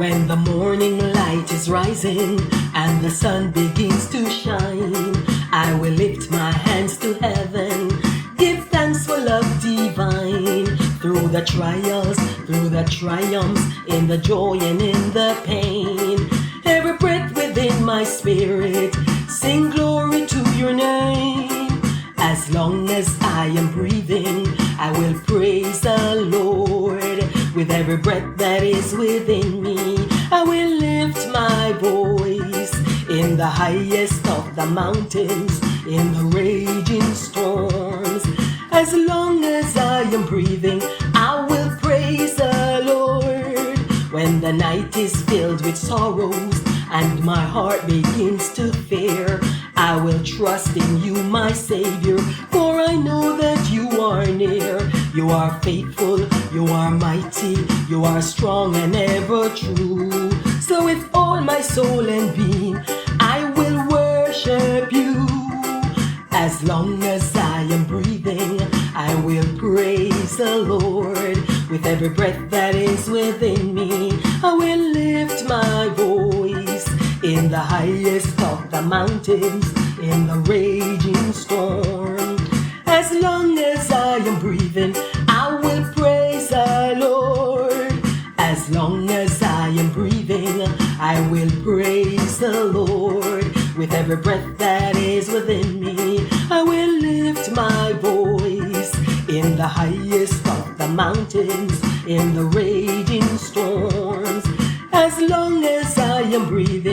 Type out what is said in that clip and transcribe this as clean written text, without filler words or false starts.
When the morning light is rising and the sun begins to shine, I will lift my hands to heaven, give thanks for love divine. Through the trials, through the triumphs, in the joy and in the pain, every breath within my spirit, sing glory to your name. As long as I am breathing, I will praise the Lord. With every breath that is within me, I will lift my voice. In the highest of the mountains, in the raging storms, as long as I am breathing, I will praise the Lord. When the night is filled with sorrows and my heart begins to fear, I will trust in you, my Savior, for I know that you are near. You are faithful, you are mighty, you are strong and ever true. So with all my soul and being, I will worship you. As long as I am breathing, I will praise the Lord. With every breath that is within me, I will lift my voice. In the highest of the mountains, in the raging storm, as long as I am breathing, I will praise the Lord. As long as I am breathing, I will praise the Lord. With every breath that is within me, I will lift my voice. In the highest of the mountains, in the raging storms, as long as I am breathing,